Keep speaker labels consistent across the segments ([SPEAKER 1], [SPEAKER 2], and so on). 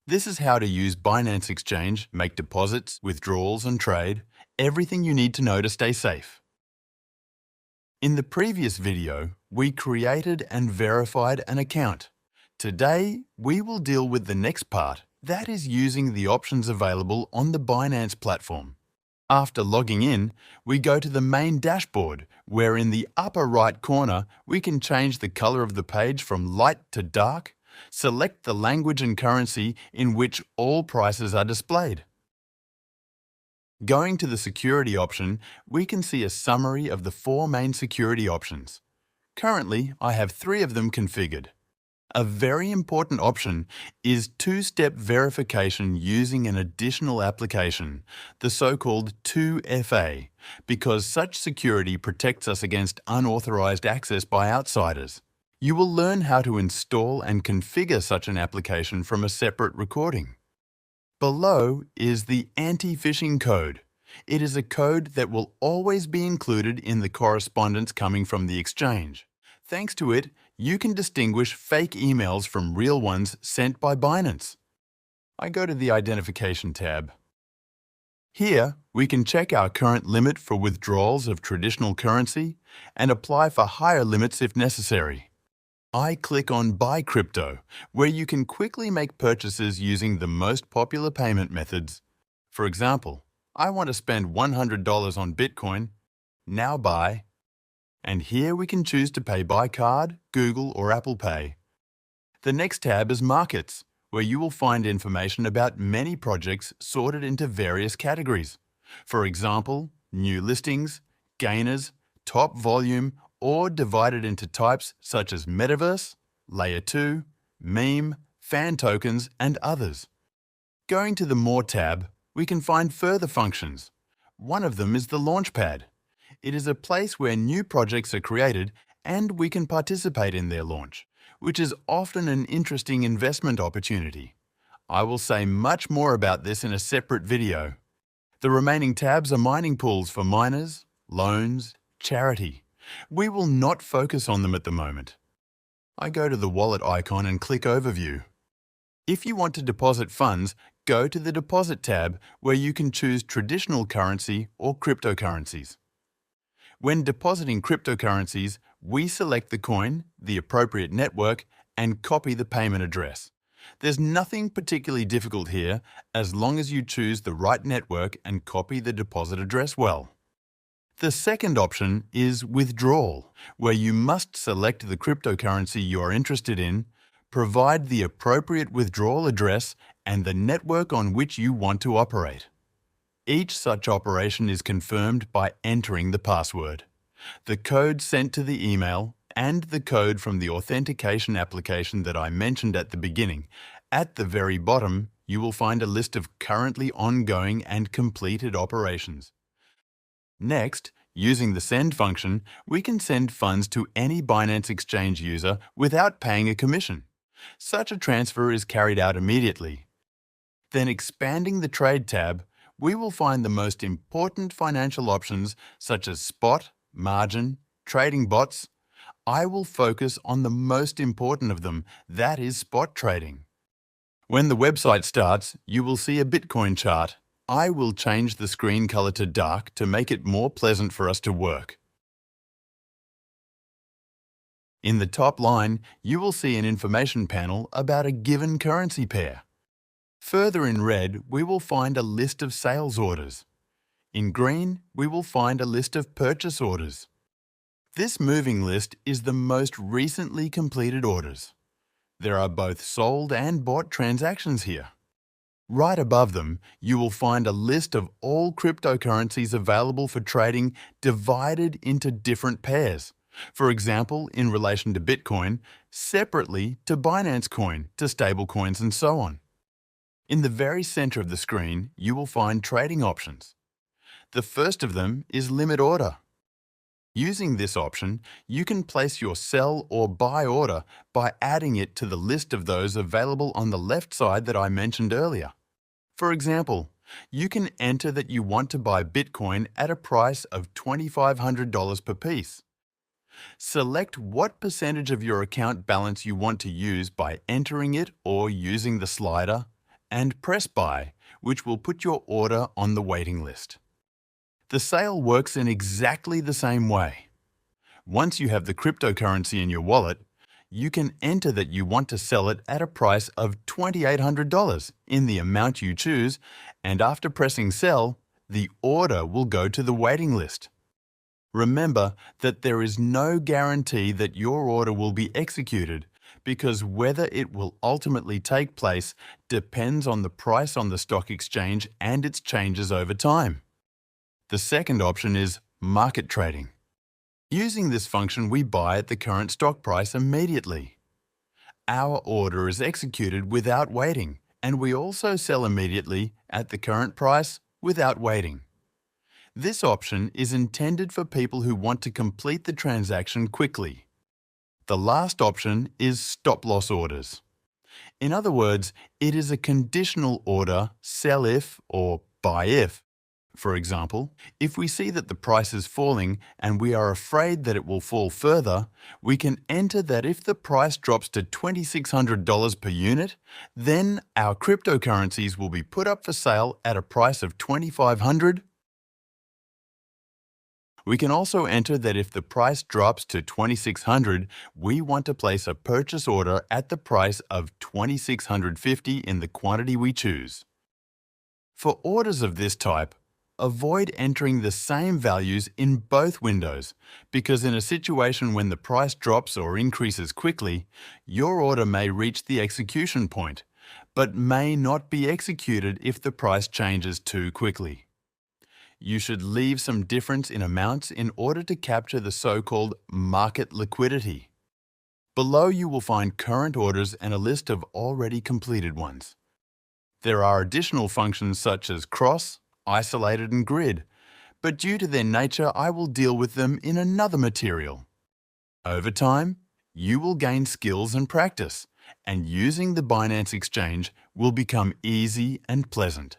[SPEAKER 1] This is how to use Binance Exchange, make deposits, withdrawals and trade, everything you need to know to stay safe. In the previous video, we created and verified an account. Today, we will deal with the next part, that is using the options available on the Binance platform. After logging in, we go to the main dashboard, where in the upper right corner, we can change the color of the page from light to dark, select the language and currency in which all prices are displayed. Going to the security option, we can see a summary of the 4 main security options. Currently, I have 3 of them configured. A very important option is two-step verification using an additional application, the so-called 2FA, because such security protects us against unauthorized access by outsiders. You will learn how to install and configure such an application from a separate recording. Below is the anti-phishing code. It is a code that will always be included in the correspondence coming from the exchange. Thanks to it, you can distinguish fake emails from real ones sent by Binance. I go to the Identification tab. Here, we can check our current limit for withdrawals of traditional currency and apply for higher limits if necessary. I click on Buy Crypto, where you can quickly make purchases using the most popular payment methods. For example, I want to spend $100 on Bitcoin. Now buy. And here we can choose to pay by card, Google or Apple Pay. The next tab is Markets, where you will find information about many projects sorted into various categories. For example, new listings, gainers, top volume, or divided into types such as Metaverse, Layer 2, Meme, Fan Tokens, and others. Going to the More tab, we can find further functions. One of them is the Launchpad. It is a place where new projects are created and we can participate in their launch, which is often an interesting investment opportunity. I will say much more about this in a separate video. The remaining tabs are mining pools for miners, loans, charity. We will not focus on them at the moment. I go to the wallet icon and click Overview. If you want to deposit funds, go to the Deposit tab where you can choose traditional currency or cryptocurrencies. When depositing cryptocurrencies, we select the coin, the appropriate network, and copy the payment address. There's nothing particularly difficult here as long as you choose the right network and copy the deposit address well. The second option is Withdrawal, where you must select the cryptocurrency you are interested in, provide the appropriate withdrawal address, and the network on which you want to operate. Each such operation is confirmed by entering the password, the code sent to the email, and the code from the authentication application that I mentioned at the beginning. At the very bottom, you will find a list of currently ongoing and completed operations. Next, using the Send function, we can send funds to any Binance Exchange user without paying a commission. Such a transfer is carried out immediately. Then expanding the Trade tab, we will find the most important financial options such as spot, margin, trading bots. I will focus on the most important of them, that is spot trading. When the website starts, you will see a Bitcoin chart. I will change the screen color to dark to make it more pleasant for us to work. In the top line, you will see an information panel about a given currency pair. Further in red, we will find a list of sales orders. In green, we will find a list of purchase orders. This moving list is the most recently completed orders. There are both sold and bought transactions here. Right above them, you will find a list of all cryptocurrencies available for trading divided into different pairs. For example, in relation to Bitcoin, separately to Binance Coin, to stablecoins and so on. In the very center of the screen, you will find trading options. The first of them is Limit Order. Using this option, you can place your sell or buy order by adding it to the list of those available on the left side that I mentioned earlier. For example, you can enter that you want to buy Bitcoin at a price of $2,500 per piece. Select what percentage of your account balance you want to use by entering it or using the slider, and press buy, which will put your order on the waiting list. The sale works in exactly the same way. Once you have the cryptocurrency in your wallet, you can enter that you want to sell it at a price of $2,800 in the amount you choose, and after pressing sell, the order will go to the waiting list. Remember that there is no guarantee that your order will be executed because whether it will ultimately take place depends on the price on the stock exchange and its changes over time. The second option is market trading. Using this function, we buy at the current stock price immediately. Our order is executed without waiting, and we also sell immediately at the current price without waiting. This option is intended for people who want to complete the transaction quickly. The last option is stop-loss orders. In other words, it is a conditional order, sell if or buy if. For example, if we see that the price is falling and we are afraid that it will fall further, we can enter that if the price drops to $2,600 per unit, then our cryptocurrencies will be put up for sale at a price of $2,500. We can also enter that if the price drops to $2,600, we want to place a purchase order at the price of $2,650 in the quantity we choose. For orders of this type, avoid entering the same values in both windows, because in a situation when the price drops or increases quickly, your order may reach the execution point, but may not be executed if the price changes too quickly. You should leave some difference in amounts in order to capture the so-called market liquidity. Below you will find current orders and a list of already completed ones. There are additional functions such as cross, isolated and grid, but due to their nature I will deal with them in another material. Over time, you will gain skills and practice, and using the Binance exchange will become easy and pleasant.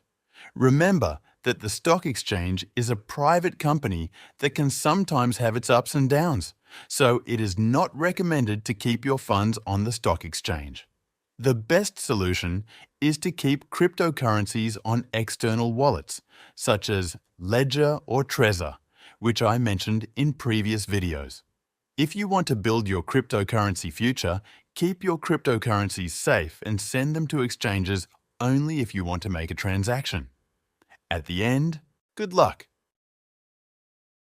[SPEAKER 1] Remember that the stock exchange is a private company that can sometimes have its ups and downs, so it is not recommended to keep your funds on the stock exchange. The best solution is to keep cryptocurrencies on external wallets, such as Ledger or Trezor, which I mentioned in previous videos. If you want to build your cryptocurrency future, keep your cryptocurrencies safe and send them to exchanges only if you want to make a transaction. At the end, good luck.